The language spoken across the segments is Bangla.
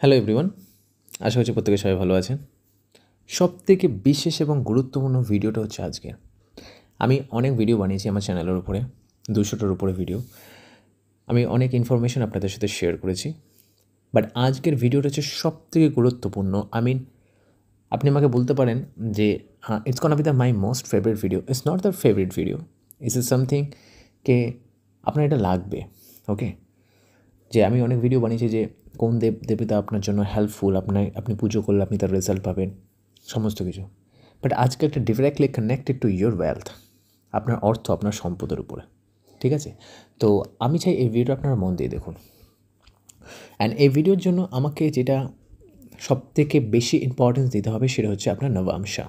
হ্যালো এভরিওয়ান, আশা করছি প্রত্যেকে সবাই ভালো আছেন। সবথেকে বিশেষ এবং গুরুত্বপূর্ণ ভিডিওটা হচ্ছে আজকের। আমি অনেক ভিডিও বানিয়েছি আমার চ্যানেলের উপরে, 200টার উপরে ভিডিও। আমি অনেক ইনফরমেশন আপনাদের সাথে শেয়ার করেছি, বাট আজকের ভিডিওটা হচ্ছে সবথেকে গুরুত্বপূর্ণ। আপনি আমাকে বলতে পারেন যে it's gonna be the my most favourite video. It's not the favourite video, it's is something কে আপনার এটা লাগবে। ওকে, যে আমি অনেক ভিডিও বানিয়েছি যে কোন দেবতা আপনার জন্য হেল্পফুল, আপনি পুজো করলে আপনি তার রেজাল্ট পাবেন, সমস্ত কিছু। বাট আজকে একটা directly connected to your wealth, আপনার অর্থ, আপনার সম্পদের উপরে। ঠিক আছে, তো আমি চাই এই ভিডিওটা আপনারা মন দিয়ে দেখুন। অ্যান্ড এই ভিডিওর জন্য আমাকে যেটা সবথেকে বেশি ইম্পর্টেন্স দিতে হবে সেটা হচ্ছে আপনার নবাংশা।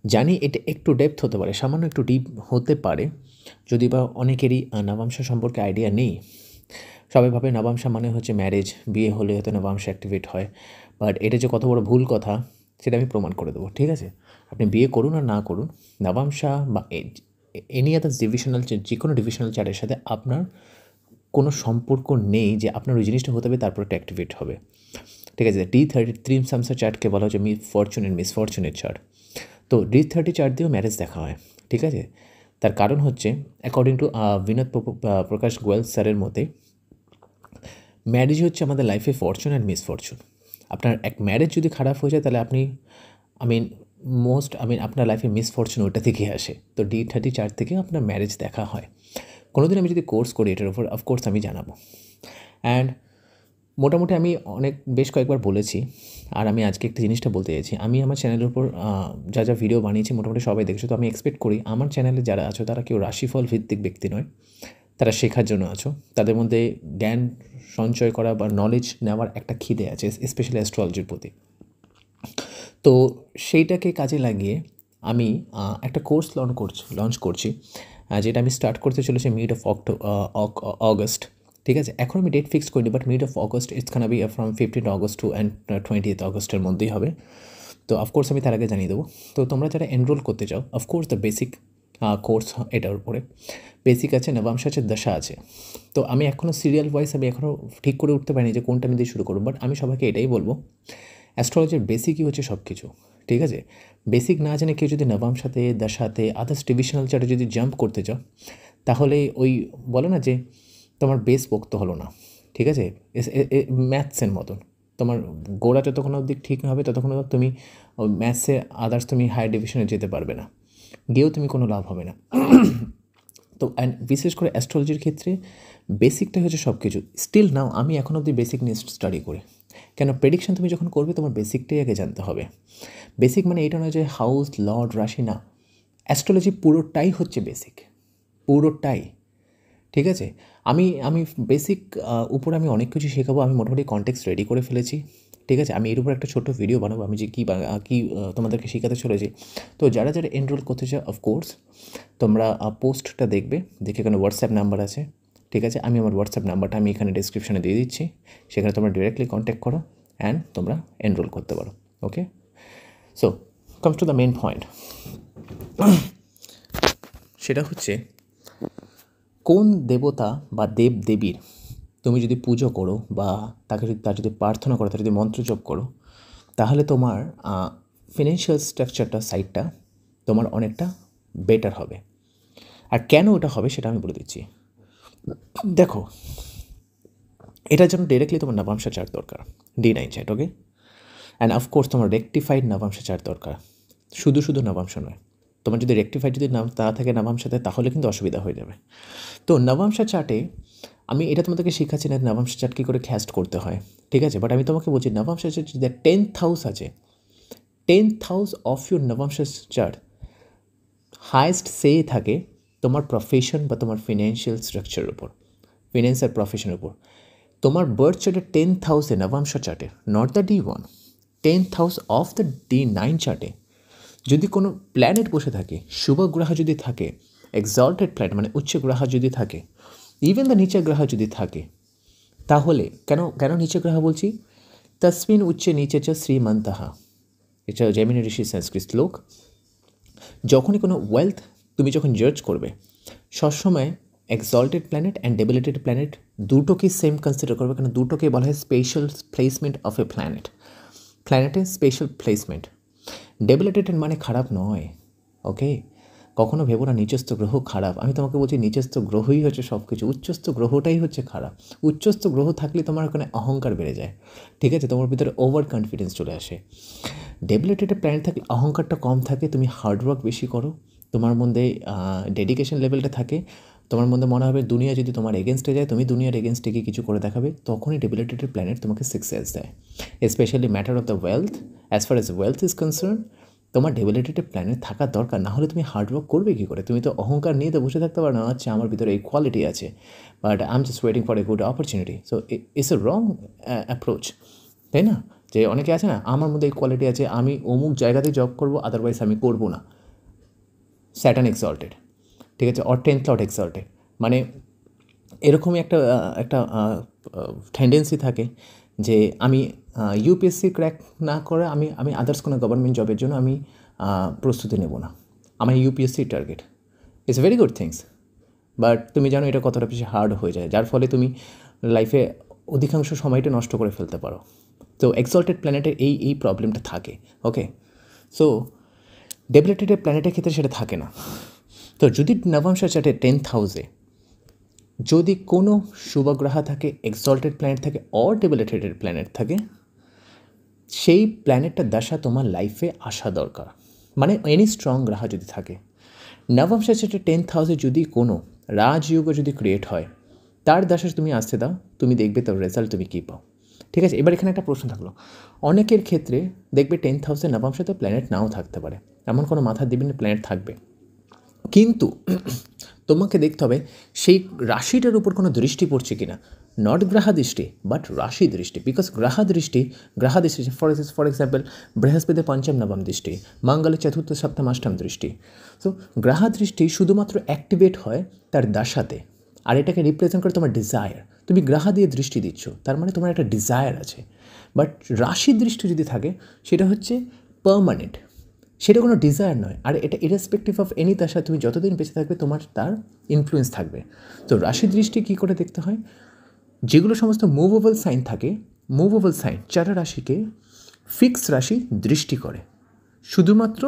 জানি এটা একটু ডেপথ হতে পারে, সামান্য একটু ডিপ হতে পারে, যদি বা অনেকেরই নবাংশা সম্পর্কে আইডিয়া নেই। সবাই ভাবে নবাংশা মানে হচ্ছে ম্যারেজ, বিয়ে হলে হয়তো নবাংশা অ্যাক্টিভেট হয়। বাট এটা যে কত বড় ভুল কথা সেটা আমি প্রমাণ করে দেবো। ঠিক আছে, আপনি বিয়ে করুন আর না করুন, নবাংশা বা এনি আদার ডিভিশনাল, যে কোনো ডিভিশনাল চার্টের সাথে আপনার কোনো সম্পর্ক নেই যে আপনার ওই জিনিসটা হতে হবে তারপর একটা অ্যাক্টিভেট হবে। ঠিক আছে, D33 সামসার চার্টকে বলা হচ্ছে ফরচুন অ্যান্ড মিসফরচুনের চার্ট। তো D30 চার্ট দিয়েও ম্যারেজ দেখা হয়। ঠিক আছে, তার কারণ হচ্ছে অ্যাকর্ডিং টু বিনোদ প্রকাশ গোয়েল স্যারের মতে, ম্যারেজ হচ্ছে আমাদের লাইফে ফরচুন অ্যান্ড মিসফরচুন। আপনার এক ম্যারেজ যদি খারাপ হয়ে যায় তাহলে আপনি আপনার লাইফে মিসফরচুন ওইটা থেকে আসে। তো D30 চার্ট থেকে আপনার ম্যারেজ দেখা হয়। কোনোদিন আমি যদি কোর্স করি এটার উপর, অফকোর্স আমি জানাবো। অ্যান্ড মোটামুটি আমি বেশ কয়েকবার বলেছি, আর আমি আজকে একটা জিনিসটা বলতে চাইছি। আমি আমার চ্যানেলের উপর যা যা ভিডিও বানিয়েছি মোটামুটি সবাই দেখেছো। তো আমি এক্সপেক্ট করি আমার চ্যানেলে যারা আছো তারা কেউ রাশিফল ভিত্তিক ব্যক্তি নয়, তারা শেখার জন্য আছো। তাদের মধ্যে জ্ঞান সঞ্চয় করা বা নলেজ নেওয়ার একটা খিদে আছে, স্পেশালি অ্যাস্ট্রোলজির প্রতি। তো সেইটাকে কাজে লাগিয়ে আমি একটা কোর্স লঞ্চ করছি, যেটা আমি স্টার্ট করতে চলেছি মিড অফ অগস্ট। ঠিক আছে, এখন আমি ডেট ফিক্স করিনি, but mid of August it's খানা বি ফ্রম 15 অগস্ট টু 20 অগস্টের মধ্যেই হবে। তো অফকোর্স আমি তার আগে জানিয়ে দেবো। তো তোমরা যারা এনরোল করতে চাও, অফকোর্স দ্য বেসিক কোর্স এটার উপরে বেসিক আছে, নবাংশ আছে, দশা আছে। তো আমি এখনও সিরিয়াল ওয়াইজ আমি এখনও ঠিক করে উঠতে পারিনি যে কোনটা আমি দিয়ে শুরু করবো, বাট আমি সবাইকে এটাই বলবো, অ্যাস্ট্রোলজির বেসিকই হচ্ছে সব কিছু। ঠিক আছে, বেসিক না জেনে কেউ যদি নবাংশাতে, দশাতে, আদার্স ডিভিশনাল চার্টে যদি জাম্প করতে চাও, তাহলে ওই বলে না যে তোমার বেস পোক্ত হলো না। ঠিক আছে, ম্যাথসের মতন, তোমার গোড়া যতক্ষণ অবধি ঠিক হবে ততক্ষণ তুমি ম্যাথসে আদার্স তুমি হায়ার ডিভিশনে যেতে পারবে না, গিয়েও তুমি কোনো লাভ হবে না। তো অ্যান্ড বিশেষ করে অ্যাস্ট্রোলজির ক্ষেত্রে বেসিকটাই হচ্ছে সব কিছু। স্টিল নাও আমি এখন অবধি বেসিক নিয়ে স্টাডি করি। কেন, প্রেডিকশন তুমি যখন করবে তোমার বেসিকটাই আগে জানতে হবে। বেসিক মানে এটা নয় যে হাউস, লর্ড, রাশি, না, অ্যাস্ট্রোলজি পুরোটাই হচ্ছে বেসিক, পুরোটাই। ঠিক আছে, আমি আমি বেসিক উপরে আমি অনেক কিছু শেখাবো। আমি মোটামুটি কনটেক্সট রেডি করে ফেলেছি। ঠিক আছে, আমি এর উপর একটা ছোটো ভিডিও বানাবো, আমি যে কী তোমাদেরকে শেখাতে চলেছি। তো যারা যারা এনরোল করতে চাও, অফকোর্স তোমরা পোস্টটা দেখবে, দেখে এখানে হোয়াটসঅ্যাপ নাম্বার আছে। ঠিক আছে, আমি আমার হোয়াটসঅ্যাপ নাম্বারটা আমি এখানে ডিসক্রিপশানে দিয়ে দিচ্ছি, সেখানে তোমরা ডিরেক্টলি কন্ট্যাক্ট করো অ্যান্ড তোমরা এনরোল করতে পারো। Okay, so comes to the main point. সেটা হচ্ছে কোন দেবতা বা দেব দেবীর তুমি যদি পুজো করো বা তার যদি প্রার্থনা করো, তার যদি মন্ত্র জপ করো, তাহলে তোমার ফিনান্সিয়াল স্ট্রাকচারটা, সাইডটা তোমার অনেকটা বেটার হবে। আর কেন ওটা হবে সেটা আমি বলে দিচ্ছি। দেখো, এটার জন্য ডিরেক্টলি তোমার নবাংশা চার্ট দরকার, D9 chart. Okay, and of course তোমার রেকটিফাইড নবাংশা চার্ট দরকার, শুধু নবাংশ নয়। তোমার যদি রেকটিফাইড যদি না থাকে নবাংশাতে, তাহলে কিন্তু অসুবিধা হয়ে যাবে। তো নবাংশা চার্টে আমি এটা তোমাদেরকে শেখাচ্ছি না নবাংশা চার্ট কী করে খ্যাস্ট করতে হয়। ঠিক আছে, বাট আমি তোমাকে বলছি নবাংশা চার্ট যে 10th হাউস আছে, 10th house of your Navamsa chart highest সে থাকে তোমার প্রফেশন বা তোমার ফিনান্সিয়াল স্ট্রাকচারের উপর, ফিনান্স আর প্রফেশনের উপর। তোমার বার্থ চার্টে 10th হাউসে নবাংশা চার্টে, not the D1, 10th house of the D9 চার্টে যদি কোনো প্ল্যানেট বসে থাকে, শুভ গ্রহ যদি থাকে, এক্সল্টেড প্ল্যানেট মানে উচ্চ গ্রহ যদি থাকে, ইভেন দ্য নিচে গ্রহ যদি থাকে, তাহলে কেন নিচে গ্রহ বলছি, তসমিন উচ্চে নিচে চ শ্রীমন্তঃ, এটা জেমিনি ঋষির সংস্কৃত শ্লোক। যখনই কোনো ওয়েলথ তুমি যখন জাজ করবে, সবসময় exalted planet and debilitated planet দুটোকেই সেম কনসিডার করবে, কারণ দুটোকেই বলা হয় special placement of a planet. প্ল্যানেটের স্পেশাল প্লেসমেন্ট। ডেবিলিটেড মানে খারাপ নয়, ওকে? কখনো ভেবো না নিচস্থ গ্রহ খারাপ। আমি তোমাকে বলছি নিচস্থ গ্রহই হচ্ছে সব কিছু, উচ্চস্থ গ্রহটাই হচ্ছে খারাপ। উচ্চস্থ গ্রহ থাকলে তোমার ওখানে অহংকার বেড়ে যায়, ঠিক আছে? তোমার ভিতরে ওভার কনফিডেন্স চলে আসে। ডেবিলিটেড প্ল্যানেট থাকলে অহংকারটা কম থাকে, তুমি হার্ডওয়ার্ক বেশি করো, তোমার মধ্যে ডেডিকেশন লেভেলটা থাকে, তোমার মধ্যে মনে হবে দুনিয়া যদি তোমার এগেনস্টে যায়, তুমি দুনিয়ার এগেনস্টে গিয়ে কিছু করে দেখাবে, তখনই ডেবিলিটেড প্ল্যানেট তোমাকে সাকসেস দেয়। Specially matter of the wealth, as far age wealth is concern, তোমার ডেবিলিটেড প্ল্যানেট থাকার দরকার। না হলে তুমি হার্ডওয়ার্ক করবে কী করে? তুমি তো অহংকার নিয়ে তো বসে থাকতে পারো না, আচ্ছা আমার ভিতরে এই কোয়ালিটি আছে, but I am just waiting for a good opportunity. So it's a wrong approach, তাই না? যে অনেকে আছে না, আমার মধ্যে এই কোয়ালিটি আছে, আমি অমুক জায়গাতেই জব করবো, আদারওয়াইজ আমি করবো না। স্যাটার্ন এক্সল্টেড, ঠিক আছে? অর 10th লর্ড এক্সল্টেড, মানে এরকমই একটা একটা টেন্ডেন্সি থাকে যে আমি ইউপিএসসি ক্র্যাক না করে আমি আদার্স কোনো গভর্নমেন্ট জবের জন্য আমি প্রস্তুতি নেব না, আমার UPSC target. It's very good things, but তুমি জানো এটা কতটা বেশি হার্ড হয়ে যায়, যার ফলে তুমি লাইফে অধিকাংশ সময়টা নষ্ট করে ফেলতে পারো। তো এক্সল্টেড প্ল্যানেটের এই প্রবলেমটা থাকে, ওকে? সো ডেবিলিটেড প্ল্যানেটের ক্ষেত্রে সেটা থাকে না। তো যদি নবংশ চার্টে 10th হাউসে যদি কোনো শুভগ্রহ থাকে, এক্সল্টেড প্ল্যানেট থাকে, অর ডেবিলিটেড প্ল্যানেট থাকে, সেই প্ল্যানেটটার দশা তোমার লাইফে আসা দরকার। মানে এনি স্ট্রং গ্রহ যদি থাকে, নবম চার্টে 10th হাউসে যদি কোনো রাজযোগ যদি ক্রিয়েট হয়, তার দশা তুমি আসতে দাও, তুমি দেখবে তার রেজাল্ট তুমি কী পাও, ঠিক আছে? এবার এখানে একটা প্রশ্ন থাকলো, অনেকের ক্ষেত্রে দেখবে 10th হাউসে নবম সাথে প্ল্যানেট নাও থাকতে পারে, এমন কোনো মাথার দিবেন প্ল্যানেট থাকবে, কিন্তু তোমাকে দেখতে হবে সেই রাশিটার উপর কোনো দৃষ্টি পড়ছে কি না, নট গ্রহ দৃষ্টি বাট রাশি দৃষ্টি। বিকজ গ্রহ দৃষ্টি ফর এক্সাম্পল বৃহস্পতি পঞ্চম নবম দৃষ্টি, মঙ্গলের চতুর্থ সপ্তম অষ্টম দৃষ্টি। সো গ্রহ দৃষ্টি শুধুমাত্র অ্যাক্টিভেট হয় তার দশাতে, আর এটাকে রিপ্রেজেন্ট করে তোমার ডিজায়ার। তুমি গ্রহ দিয়ে দৃষ্টি দিচ্ছ, তার মানে তোমার একটা ডিজায়ার আছে। বাট রাশি দৃষ্টি যদি থাকে সেটা হচ্ছে পার্মানেন্ট, সেটা কোনো ডিজায়ার নয়, আর এটা ইরেসপেক্টিভ অফ এনি দশা, তুমি যতদিন বেঁচে থাকবে তোমার তার ইনফ্লুয়েন্স থাকবে। তো রাশি দৃষ্টি কী করে দেখতে হয়, যেগুলো সমস্ত মুভেবল সাইন থাকে, মুভেবল সাইন চারা রাশিকে ফিক্স রাশি দৃষ্টি করে, শুধুমাত্র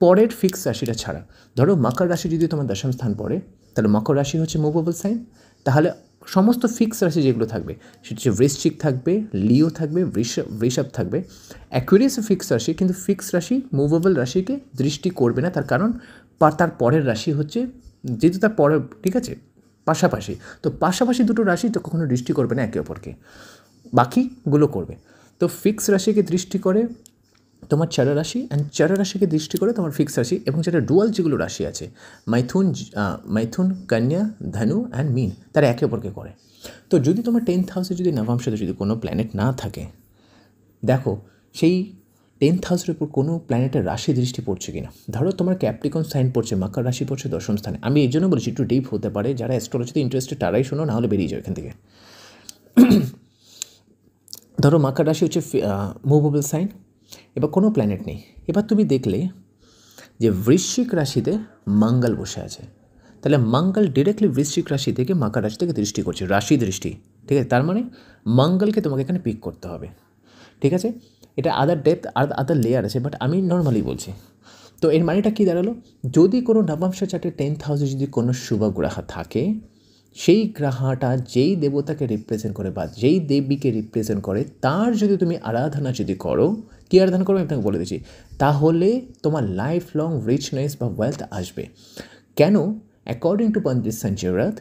পরের ফিক্স রাশিটা ছাড়া। ধরো মকর রাশি যদি তোমার দশম স্থান পড়ে, তাহলে মকর রাশি হচ্ছে মুভেবল সাইন, তাহলে সমস্ত ফিক্স রাশি যেগুলো থাকবে সেটা হচ্ছে বৃশ্চিক থাকবে, লিও থাকবে, বৃষভ থাকবে। অ্যাকুয়ারিয়াস ফিক্স রাশি, কিন্তু ফিক্স রাশি মুভেবল রাশিকে দৃষ্টি করবে না, তার কারণ তার পরের রাশি হচ্ছে, যেহেতু তার পরের, ঠিক আছে, পাশাপাশি, তো পাশাপাশি দুটো রাশি তো কখনো দৃষ্টি করবে না একে অপরকে, বাকিগুলো করবে। তো ফিক্স রাশিকে দৃষ্টি করে তোমার চারা রাশি, অ্যান্ড চারা রাশিকে দৃষ্টি করে তোমার ফিক্স রাশি, এবং যেটা ডুয়াল যেগুলো রাশি আছে মাইথুন, কন্যা, ধনু অ্যান্ড মীন, তারা একে অপরকে করে। তো যদি তোমার 10th হাউসে যদি নবমশাতে যদি কোনো প্ল্যানেট না থাকে, দেখো সেই 10th হাউসের উপর কোনো প্ল্যানেটের রাশি দৃষ্টি পড়ছে কিনা। ধরো তোমার ক্যাপ্রিকন সাইন পড়ছে, মকর রাশি পড়ছে দশম স্থানে। আমি এই জন্য বলছি একটু ডিপ হতে পারে, যারা অ্যাস্ট্রোলজিতে ইন্টারেস্টেড তারাই শোনো, না হলে বেরিয়ে যাও এখান থেকে। ধরো মকর রাশি হচ্ছে মুভেবল সাইন, এবার কোনো প্ল্যানেট নেই, এবার তুমি দেখলে যে বৃশ্চিক রাশিতে মঙ্গল বসে আছে, তাহলে মঙ্গল ডিরেক্টলি বৃশ্চিক রাশি থেকে মকর রাশি থেকে দৃষ্টি করছে, রাশি দৃষ্টি, ঠিক আছে? তার মানে মঙ্গলকে তোমাকে এখানে পিক করতে হবে, ঠিক আছে? এটা আদার ডেপথ আর আদার লেয়ার আছে, বাট আমি নর্মালি বলছি। তো এর মানেটা কী দাঁড়ালো, যদি কোনো নবমশ চার্টে 10th হাউসে যদি কোনো শুভ গ্রহ থাকে, সেই গ্রহটা যেই দেবতাকে রিপ্রেজেন্ট করে বা যেই দেবীকে রিপ্রেজেন্ট করে, তার যদি তুমি আরাধনা যদি করো, কী আরাধনা করো আমি আপনাকে বলে দিচ্ছি, তাহলে তোমার লাইফ লং রিচনেস বা ওয়েলথ আসবে। কেন? অ্যাকর্ডিং টু পণ্ডিত সঞ্জয় রাত,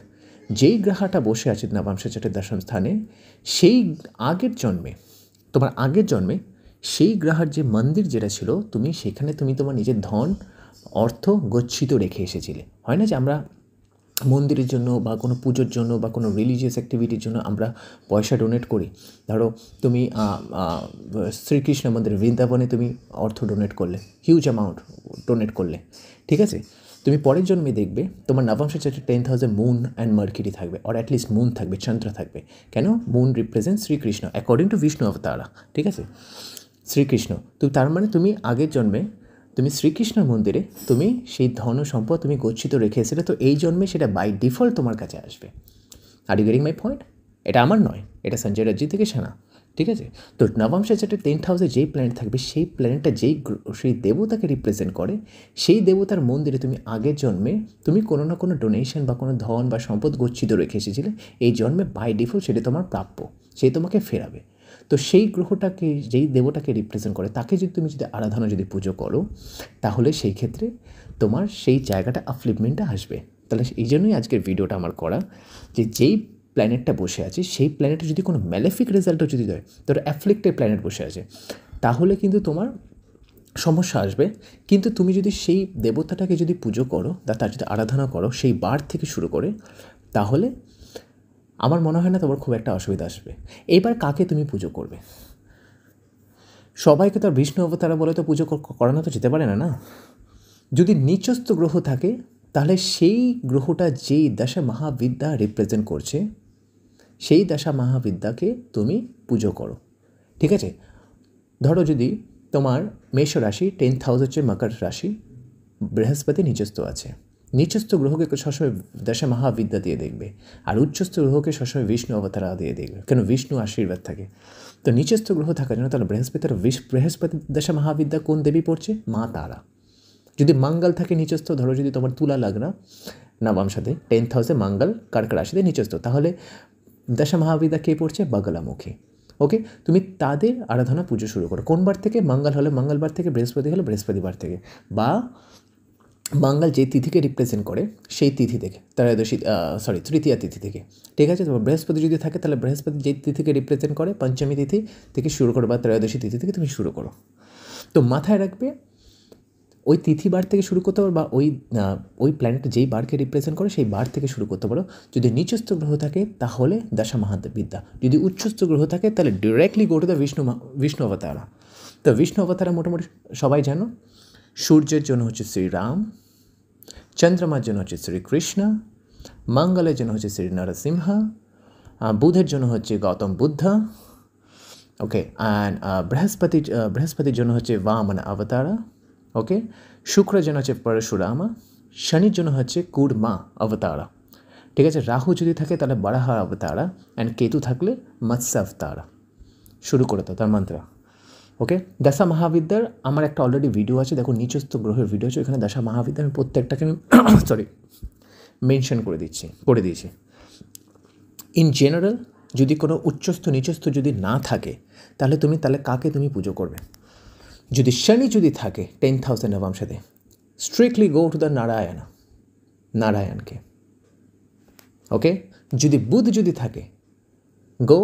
যেই গ্রহটা বসে আছে নবমশ চার্টের দশম স্থানে, সেই আগের জন্মে, তোমার আগের জন্মে সেই গ্রহের যে মন্দির যেটা ছিল, তুমি সেখানে তুমি তোমার নিজের ধন অর্থ গচ্ছিত রেখে এসেছিলে। হয় না যে আমরা মন্দিরের জন্য বা কোনো পুজোর জন্য বা কোনো রিলিজিয়াস অ্যাক্টিভিটির জন্য আমরা পয়সা ডোনেট করি। ধরো তুমি শ্রীকৃষ্ণ মন্দির বৃন্দাবনে তুমি অর্থ ডোনেট করলে, হিউজ অ্যামাউন্ট ডোনেট করলে, ঠিক আছে? তুমি পরের জন্মে দেখবে তোমার নবমশ চার্টে 10th হাউসে মুন অ্যান্ড মার্কিরি থাকবে, অর অ্যাটলিস্ট মুন থাকবে, চন্দ্র থাকবে। কেন? Moon represent Shri Krishna according to Vishnu avatara, ঠিক আছে? শ্রীকৃষ্ণ। তো তার মানে তুমি আগের জন্মে তুমি শ্রীকৃষ্ণের মন্দিরে তুমি সেই ধন সম্পদ তুমি গচ্ছিত রেখে এসেছিলে, তো এই জন্মে সেটা বাই ডিফল্ট তোমার কাছে আসবে। Are you getting my point? এটা আমার নয়, এটা সঞ্জয় রাজ্জি থেকে শোনা, ঠিক আছে? তো নবমশা যেটা 10th হাউসে যেই প্ল্যানেট থাকবে, সেই প্ল্যানেটটা সেই দেবতাকে রিপ্রেজেন্ট করে, সেই দেবতার মন্দিরে তুমি আগের জন্মে তুমি কোনো না কোনো ডোনেশন বা কোনো ধন বা সম্পদ গচ্ছিত রেখে এসেছিলে, এই জন্মে বাই ডিফল্ট সেটা তোমার প্রাপ্য, সে তোমাকে ফেরাবে। তো সেই গ্রহটাকে, যেই দেবতাকে রিপ্রেজেন্ট করে, তাকে যদি তুমি আরাধনা পুজো করো, তাহলে সেই ক্ষেত্রে তোমার সেই জায়গাটা আপলিফমেন্টটা আসবে। তাহলে এই জন্যই আজকের ভিডিওটা আমার করা, যে যেই প্ল্যানেটটা বসে আছে সেই প্ল্যানেটে যদি কোনো ম্যালেফিক রেজাল্টও যদি দেয়, তোর অ্যাফ্লিক্টেড প্ল্যানেট বসে আছে, তাহলে কিন্তু তোমার সমস্যা আসবে। কিন্তু তুমি যদি সেই দেবতাটাকে যদি পুজো করো বা তার যদি আরাধনা করো সেই বার থেকে শুরু করে, তাহলে আমার মনে হয় না তোমার খুব একটা অসুবিধা আসবে। এইবার কাকে তুমি পুজো করবে? সবাইকে তো আর বিষ্ণু অবতারা বলে তো পুজো করানো তো যেতে পারে না, না? যদি নিচস্থ গ্রহ থাকে, তাহলে সেই গ্রহটা যেই দশা মহাবিদ্যা রিপ্রেজেন্ট করছে, সেই দশা মহাবিদ্যাকে তুমি পুজো করো, ঠিক আছে? ধরো যদি তোমার মেষ রাশি 10th হাউস হচ্ছে মকর রাশি, বৃহস্পতি নিচস্থ আছে, নিচস্থ গ্রহকে সবসময় দশা মহাবিদ্যা দিয়ে দেখবে, আর উচ্চস্থ গ্রহকে সবসময় বিষ্ণু অবতারা দিয়ে দেখবে, কেন বিষ্ণু আশীর্বাদ থাকে। তো নিচস্থ গ্রহ থাকার জন্য তাহলে বৃহস্পতি দশা মহাবিদ্যা কোন দেবী পড়ছে? মা তারা। যদি মঙ্গল থাকে নিচস্থ, ধরো যদি তোমার তুলা লগ্ন, নবম সাথে 10th হাউসে মঙ্গল কর্ক রাশিতে নিচস্থ, তাহলে দশা মহাবিদ্যা কে পড়ছে? বগলামুখী। ওকে, তুমি তাদের আরাধনা পুজো শুরু করো। কোন বার থেকে? মঙ্গল হলে মঙ্গলবার থেকে, বৃহস্পতি হলে বৃহস্পতিবার থেকে, বা মঙ্গল যে তিথিকে রিপ্রেজেন্ট করে সেই তিথি থেকে, তৃতীয়া তিথি থেকে, ঠিক আছে? তো বৃহস্পতি যদি থাকে তাহলে বৃহস্পতি যে তিথিকে রিপ্রেজেন্ট করে পঞ্চমী তিথি থেকে শুরু করো, বা ত্রয়োদশী তিথি থেকে তুমি শুরু করো। তো মাথায় রাখবে ওই তিথি বার থেকে শুরু করতে পারো, বা ওই প্ল্যানেট যেই বারকে রিপ্রেজেন্ট করে সেই বার থেকে শুরু করতে পারো। যদি নিচস্থ গ্রহ থাকে তাহলে দশা মহাবিদ্যা, যদি উচ্চস্থ গ্রহ থাকে তাহলে directly go to the Vishnu avatara. তো বিষ্ণু অবতারা মোটামুটি সবাই জানো, সূর্যের জন্য হচ্ছে শ্রীরাম, চন্দ্রমার জন্য হচ্ছে শ্রীকৃষ্ণ, মঙ্গলের জন্য হচ্ছে শ্রী নরসিংহ, বুধের জন্য হচ্ছে গৌতম বুদ্ধ, ওকে, অ্যান্ড বৃহস্পতির জন্য হচ্ছে বামন অবতারা, ওকে, শুক্রের জন্য হচ্ছে পরশুরামা, শনির জন্য হচ্ছে কুর্মা অবতারা, ঠিক আছে? রাহু যদি থাকে তাহলে বরাহ অবতারা, অ্যান্ড কেতু থাকলে মৎস্য অবতারা। শুরু করে তো তার মন্ত্র, ওকে? দশা মহাবিদ্যার আমার একটা অলরেডি ভিডিও আছে, দেখো নিচস্থ গ্রহের ভিডিও আছে, ওখানে দশা মহাবিদ্যা আমি প্রত্যেকটাকে আমি মেনশন করে দিয়েছি। ইন জেনারেল যদি কোনো উচ্চস্থ নিচস্থ যদি না থাকে, তাহলে কাকে তুমি পুজো করবে? যদি শনি যদি থাকে 10th হাউসে নবম সাথে, স্ট্রিক্টলি গো টু দ্য নারায়ণকে, ওকে? যদি বুধ যদি থাকে, গো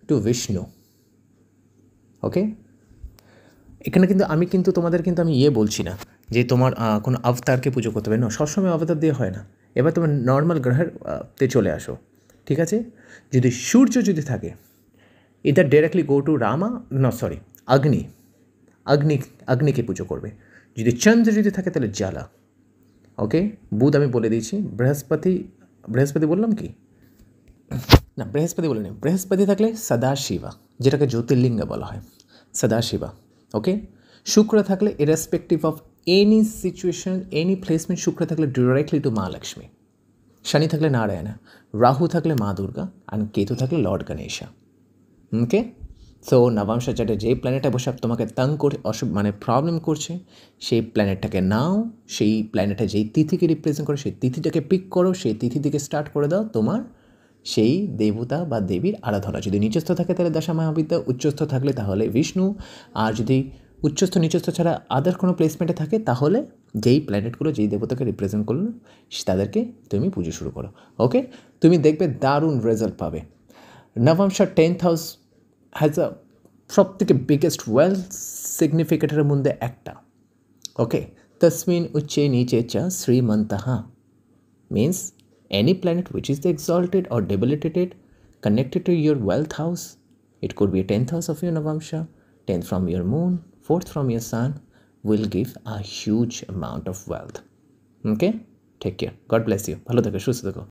টু বিষ্ণু, ওকে? এখানে কিন্তু আমি তোমাদের আমি বলছি না যে তোমার কোনো অবতারকে পুজো করতে হবে না, সবসময় অবতার দিয়ে হয় না। এবার তোমার নর্মাল গ্রহের তে চলে আসো, ঠিক আছে? যদি সূর্য যদি থাকে, ইদার ডাইরেক্টলি গো টু অগ্নিকে পুজো করবে। যদি চন্দ্র যদি থাকে তাহলে জ্বালা, ওকে? বুধ আমি বলে দিয়েছি। বৃহস্পতি বললাম কি না? বৃহস্পতি বলিনি। বৃহস্পতি থাকলে সদাশিবা, যেটাকে জ্যোতির্লিঙ্গ বলা হয়, সদাশিবা, ওকে? শুক্র থাকলে irrespective of any situation, any placement, শুক্র থাকলে ডিরেক্টলি টু মা লক্ষ্মী। শনি থাকলে নারায়ণা, রাহু থাকলে মা দুর্গা, আর কেতু থাকলে লর্ড গণেশা, ওকে? সো নবমশা চার্টে যেই প্ল্যানেটটা বসে তোমাকে প্রবলেম করছে, সেই প্ল্যানেটটাকে নাও, সেই প্ল্যানেটটা যেই তিথিকে রিপ্রেজেন্ট করে সেই তিথিটাকে পিক করো, সেই তিথি থেকে স্টার্ট করে দাও তোমার সেই দেবতা বা দেবীর আরাধনা। যদি নিচস্থ থাকে তাহলে দশা মহাবিদ্যা, উচ্চস্থ থাকলে তাহলে বিষ্ণু, আর যদি উচ্চস্থ নিচস্থ ছাড়া আদার কোনো প্লেসমেন্টে থাকে তাহলে যেই প্ল্যানেটগুলো যেই দেবতাকে রিপ্রেজেন্ট করলো তাদেরকে তুমি পুজো শুরু করো, ওকে? তুমি দেখবে দারুণ রেজাল্ট পাবে। নবমশা 10th হাউস হ্যাজ আ সবথেকে বিগেস্ট ওয়েলথ সিগনিফিকেটারের মধ্যে একটা, ওকে? তসমিন উচ্চে নিচে চ শ্রীমন্তঃ means any planet which is the exalted or debilitated connected to your wealth house. It could be a 10th house of your Navamsha, 10th from your moon, 4th from your sun, will give a huge amount of wealth. Okay? Take care. God bless you. ভালো থেকো, সুস্থ থেকো।